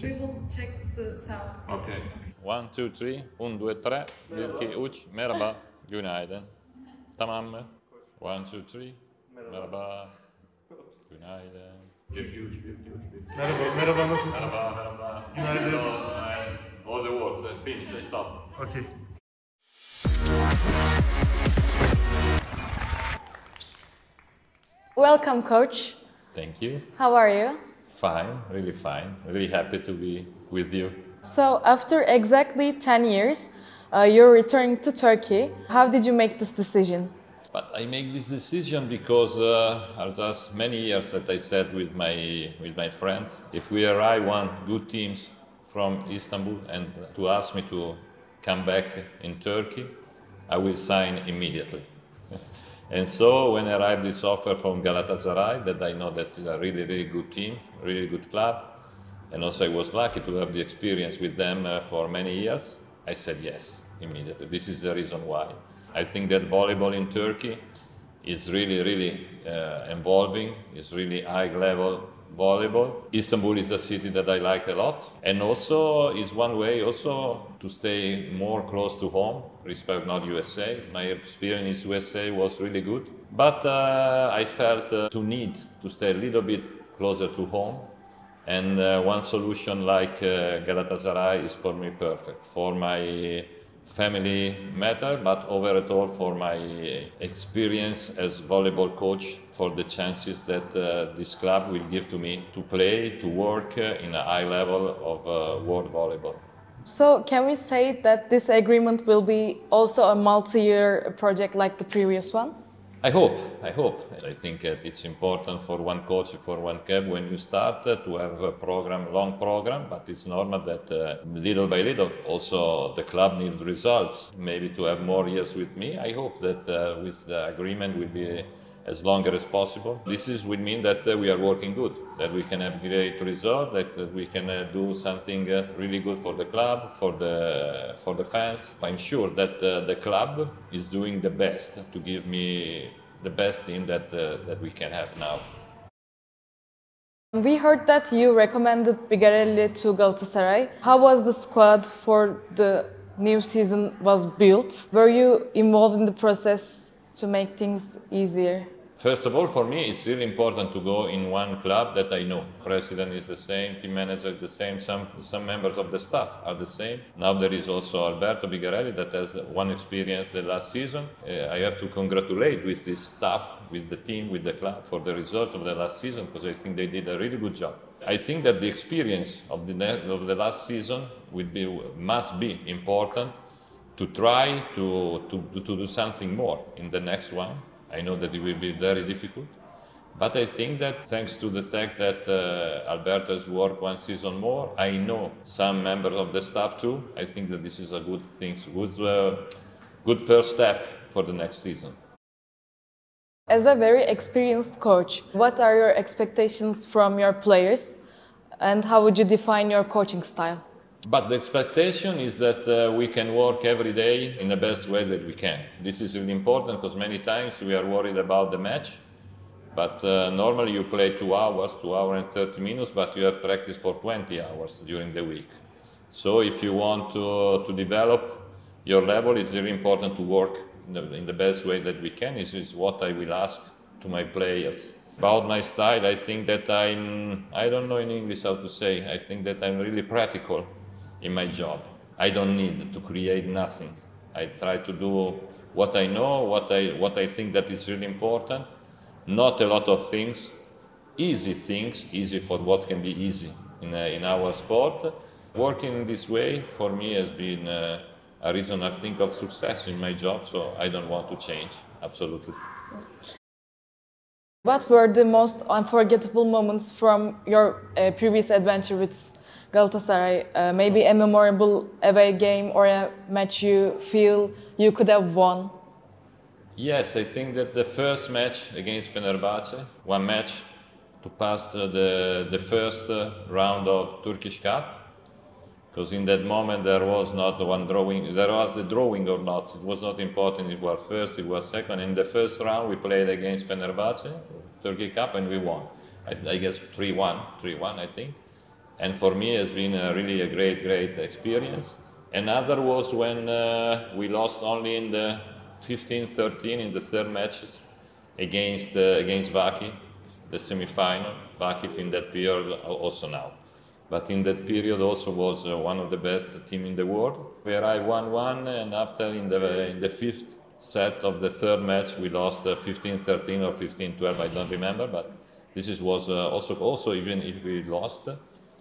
We will check the sound. Okay. 1, 2, 3. 1, 2, 3. 1, 2, 3. Merhaba. Günaydın. Tamam mı? 1, 2, 3. Merhaba. Günaydın. 1, 2, 3. 1, 2, 3. Merhaba, nasılsın? Merhaba. Günaydın. All the words. Finish. I stop. Okay. Welcome, Coach. Thank you. How are you? Fine. Really fine. Really happy to be with you. So, after exactly 10 years, you're returning to Turkey. How did you make this decision? But I make this decision because just many years that I said with my friends, if we arrive one good teams from Istanbul and to ask me to come back in Turkey, I will sign immediately. And so when I arrived this offer from Galatasaray, that I know that's a really, really good team, really good club, and also I was lucky to have the experience with them for many years, I said yes immediately. This is the reason why. I think that volleyball in Turkey is really, really evolving, is really high-level volleyball. Istanbul is a city that I like a lot, and also is one way also to stay more close to home, respect not USA. My experience in USA was really good, but I felt to need to stay a little bit closer to home, and one solution like Galatasaray is for me perfect, for my family matter, but overall for my experience as volleyball coach, for the chances that this club will give to me to play, to work in a high level of world volleyball. So, can we say that this agreement will be also a multi-year project like the previous one? I hope. I think it's important for one coach, for one club, when you start to have a program, long program, but it's normal that little by little also the club needs results, maybe to have more years with me. I hope that with the agreement will be as long as possible. This would mean that we are working good, that we can have great result, that we can do something really good for the club, for the fans. I'm sure that the club is doing the best to give me the best team that we can have now. We heard that you recommended Geri to Galatasaray. How was the squad for the new season was built? Were you involved in the process to make things easier? First of all, for me, it's really important to go in one club that I know. President is the same, team manager is the same, some members of the staff are the same. Now there is also Alberto Bigarelli that has one experience the last season. I have to congratulate with this staff, with the team, with the club for the result of the last season, because I think they did a really good job. I think that the experience of the last season must be important to try to do something more in the next one. I know that it will be very difficult, but I think that thanks to the fact that Alberto has worked one season more, I know some members of the staff too. I think that this is a good thing, good first step for the next season. As a very experienced coach, what are your expectations from your players, and how would you define your coaching style? But the expectation is that we can work every day in the best way that we can. This is really important because many times we are worried about the match. But normally you play 2 hours, 2 hours and 30 minutes, but you have practice for 20 hours during the week. So if you want to develop your level, it's really important to work in the best way that we can. This is what I will ask to my players. About my style, I think that I don't know in English how to say, I think that I'm really practical in my job. I don't need to create nothing. I try to do what I know, what I think that is really important. Not a lot of things, easy for what can be easy in our sport. Working in this way for me has been a reason I think of success in my job, so I don't want to change, absolutely. What were the most unforgettable moments from your previous adventure with Galatasaray? Maybe a memorable away game or a match you feel you could have won? Yes, I think that the first match against Fenerbahce, one match to pass the first round of Turkish Cup, because in that moment there was not one drawing, there was the drawing or not, it was not important, it was first, it was second. In the first round we played against Fenerbahce, Turkey Cup, and we won. I guess 3-1, I think. And for me, it's been really a great experience. Another was when we lost only in the 15-13 in the third matches against Vaki, the semi-final. Vaki in that period, also now. But in that period also was one of the best team in the world. We arrived 1-1, and after in the fifth set of the third match, we lost 15-13 or 15-12, I don't remember, but this was also even if we lost,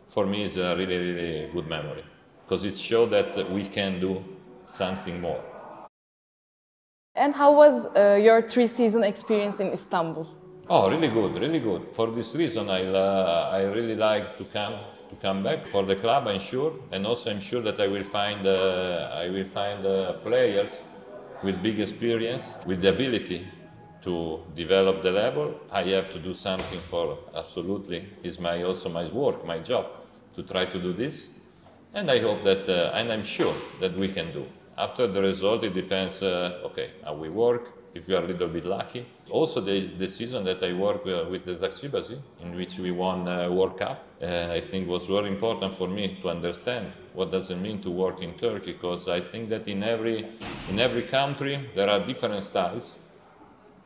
for me it's a really good memory, because it showed that we can do something more. And how was your 3-season experience in Istanbul? Oh, really good. For this reason, I really like to come back for the club, I'm sure, and also I'm sure that I will find players with big experience, with the ability to develop the level. I have to do something for absolutely. It's also my work, my job, to try to do this, and I hope that, and I'm sure that we can do. After the result, it depends. Okay, how we work. If we are a little bit lucky. Also, the season that I worked with the Kupası, in which we won World Cup, I think was very important for me to understand what does it mean to work in Turkey, because I think that in every country there are different styles.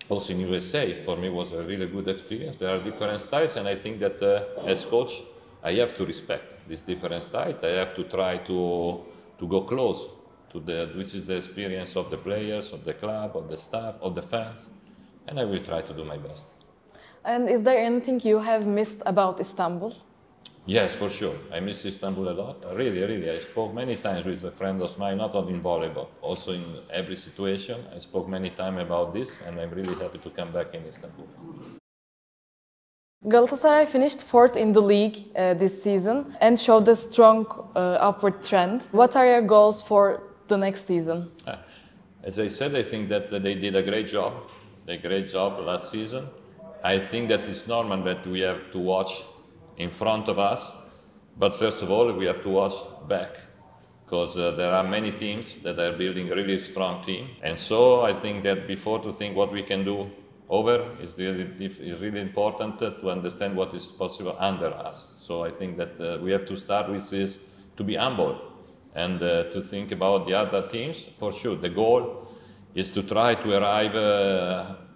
Also in USA, for me, was a really good experience. There are different styles, and I think that as coach, I have to respect this different style. I have to try to go close to which is the experience of the players, of the club, of the staff, of the fans, and I will try to do my best. And is there anything you have missed about Istanbul? Yes, for sure. I miss Istanbul a lot. Really. I spoke many times with a friend of mine, not only in volleyball, also in every situation. I spoke many times about this, and I'm really happy to come back in Istanbul. Galatasaray finished 4th in the league this season and showed a strong upward trend. What are your goals for the next season? As I said, I think that they did a great job last season. I think that it's normal that we have to watch in front of us, but first of all, we have to watch back, because there are many teams that are building a really strong team. And so I think that before to think what we can do over, is really important to understand what is possible under us. So I think that we have to start with this, to be humble, and to think about the other teams. For sure, the goal is to try to arrive,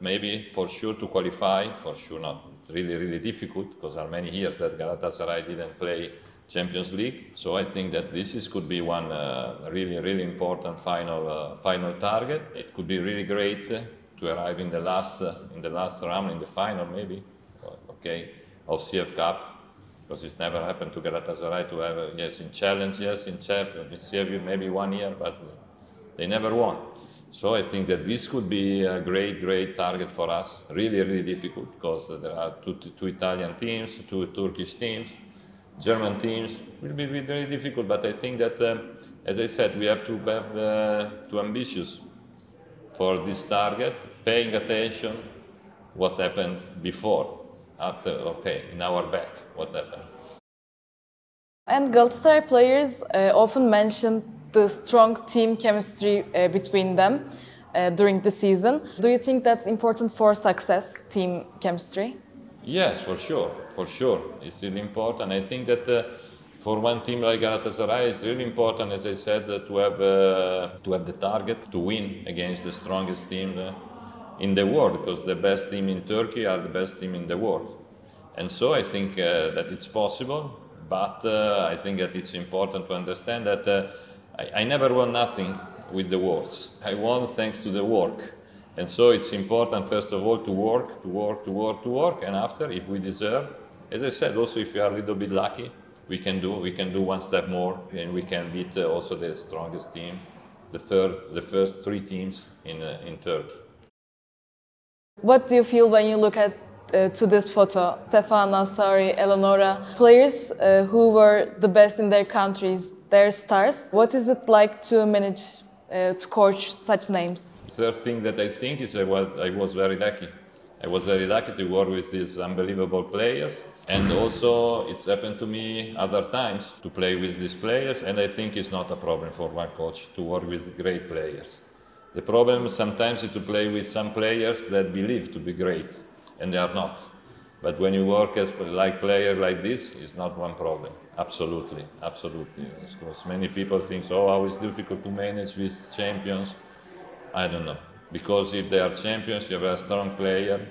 maybe for sure to qualify, for sure not really difficult, because there are many years that Galatasaray didn't play Champions League. So I think that could be one really important final target. It could be really great to arrive in the last round, in the final maybe, okay, of CEV Cup. Because it's never happened to Galatasaray to have, in challenge, in CEV, in CEV maybe 1 year, but they never won. So I think that this could be a great target for us, really difficult, because there are two Italian teams, 2 Turkish teams, German teams. It will be very difficult, but I think that, as I said, we have to be too ambitious for this target, paying attention what happened before. After, okay, in our back, what happened. And Galatasaray players often mention the strong team chemistry between them during the season. Do you think that's important for success, team chemistry? Yes, for sure. It's really important. I think that for one team like Galatasaray, it's really important, as I said, to have the target to win against the strongest team in the world, because the best team in Turkey are the best team in the world. And so I think that it's possible, but I think that it's important to understand that I never won nothing with the words. I won thanks to the work. And so it's important, first of all, to work, and after, if we deserve, as I said, also if we are a little bit lucky, we can do one step more, and we can beat also the strongest team, the first 3 teams in Turkey. What do you feel when you look at to this photo? Stefan, Ansari, Eleonora, players who were the best in their countries, their stars. What is it like to manage to coach such names? First thing that I think is I was very lucky. I was very lucky to work with these unbelievable players, and also it's happened to me other times to play with these players, and I think it's not a problem for one coach to work with great players. The problem sometimes is to play with some players that believe to be great, and they are not. But when you work as like player like this, it's not one problem. Absolutely, absolutely. Because many people think, oh, how it's difficult to manage with champions. I don't know. Because if they are champions, you have a strong player,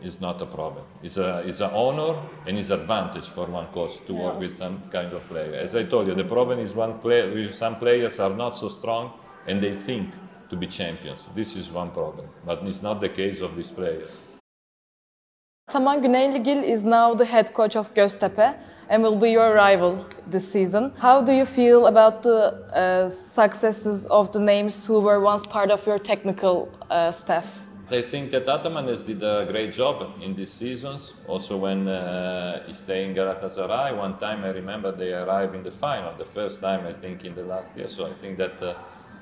it's not a problem. It's an honor and it's advantage for one coach to work with some kind of player. As I told you, the problem is some players are not so strong and they think to be champions. This is one problem, but it's not the case of these players. Ataman Güneyligil is now the head coach of Göztepe and will be your rival this season. How do you feel about the successes of the names who were once part of your technical staff? I think that Ataman has did a great job in these seasons. Also when he stayed in Galatasaray, one time I remember they arrived in the final, the first time I think in the last year. So I think that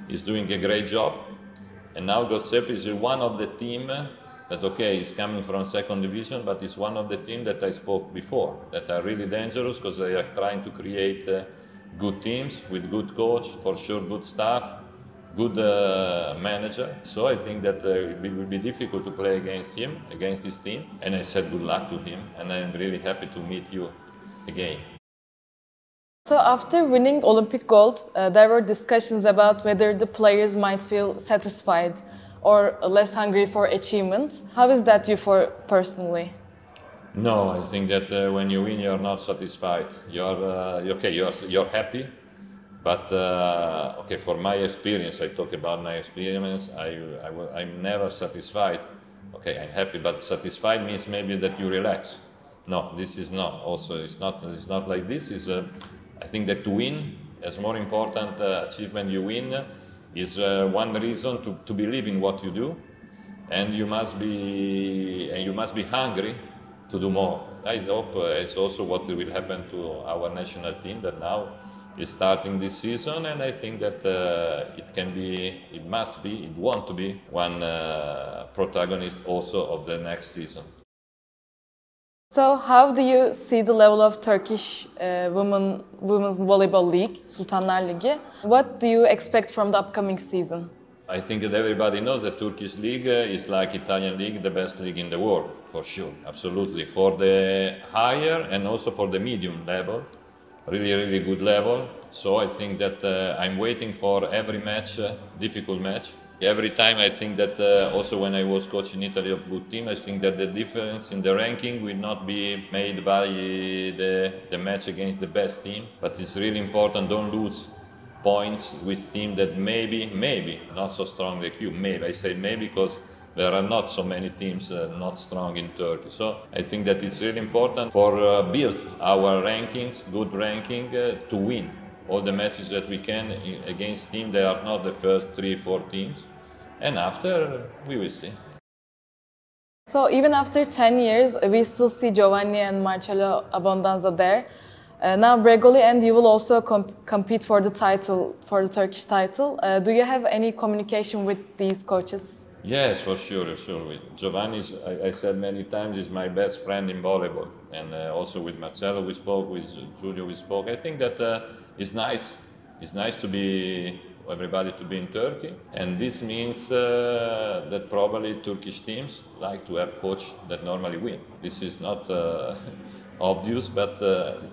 he's doing a great job. And now Göztepe is one of the team that, okay, he's coming from second division, but it's one of the team that I spoke before, that are really dangerous because they are trying to create good teams with good coach, for sure good staff, good manager. So I think that it will be difficult to play against him, against his team. And I said good luck to him, and I'm really happy to meet you again. So after winning Olympic gold, there were discussions about whether the players might feel satisfied or less hungry for achievement. How is that you for personally? No, I think that when you win, you're not satisfied. You're happy, but okay, for my experience, I talk about my experience. I'm never satisfied. Okay, I'm happy, but satisfied means maybe that you relax. No, this is not. Also, it's not like this. I think that to win, as more important achievement you win, is one reason to believe in what you do, and you must be hungry to do more. I hope it's also what will happen to our national team that now is starting this season, and I think that it want to be one protagonist also of the next season. So how do you see the level of Turkish women's volleyball league, Sultanlar Ligi? What do you expect from the upcoming season? I think that everybody knows that Turkish league is like Italian league, the best league in the world, for sure, absolutely. For the higher and also for the medium level, really good level. So I think that I'm waiting for every match, difficult match. Every time I think that also when I was coaching Italy of good team, I think that the difference in the ranking will not be made by the match against the best team, but it's really important, don't lose points with team that maybe not so strong like you. Maybe, I say maybe because there are not so many teams not strong in Turkey. So I think that it's really important for build our rankings, good ranking, to win all the matches that we can against teams that are not the first 3-4 teams. And after, we will see. So even after 10 years, we still see Giovanni and Marcello Abondanza there. Now Bregoli and you will also compete for the title, for the Turkish title. Do you have any communication with these coaches? Yes, for sure. With Giovanni, I said many times, is my best friend in volleyball. And also with Marcello we spoke, with Giulio we spoke. I think that it's nice. It's nice to be everybody to be in Turkey, and this means that probably Turkish teams like to have coach that normally win. This is not obvious, but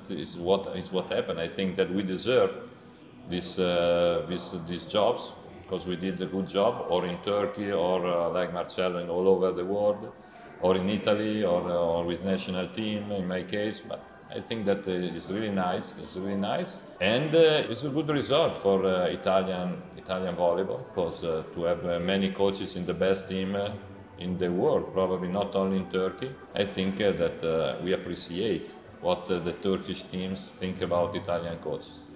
it's what happened. I think that we deserve these jobs because we did a good job, or in Turkey, or like Marcello, and all over the world, or in Italy, or with national team in my case. But I think that it's really nice. It's really nice, and it's a good result for Italian volleyball, because to have many coaches in the best team in the world, probably not only in Turkey. I think that we appreciate what the Turkish teams think about Italian coaches.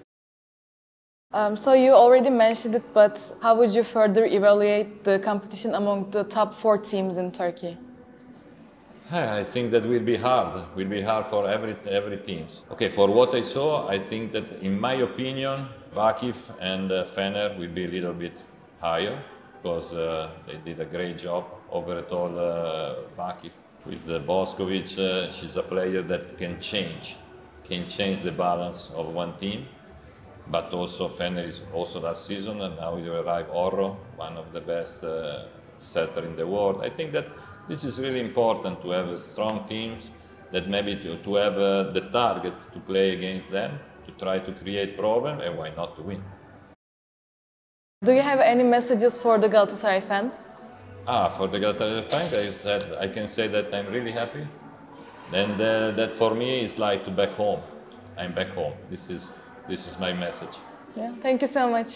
So you already mentioned it, but how would you further evaluate the competition among the top 4 teams in Turkey? I think that will be hard. Will be hard for every team. Okay, for what I saw, I think that, in my opinion, Vakif and Fener will be a little bit higher because they did a great job overall. Vakif with Boskovic, she's a player that can change the balance of one team. But also Fener is also last season, and now you arrive Orro, one of the best setter in the world. I think that this is really important to have strong teams that maybe to have the target to play against them, to try to create problem, and why not to win. Do you have any messages for the Galatasaray fans? For the Galatasaray fans, I can say that I'm really happy, and that for me is like to back home. I'm back home. This is my message. Yeah. Thank you so much.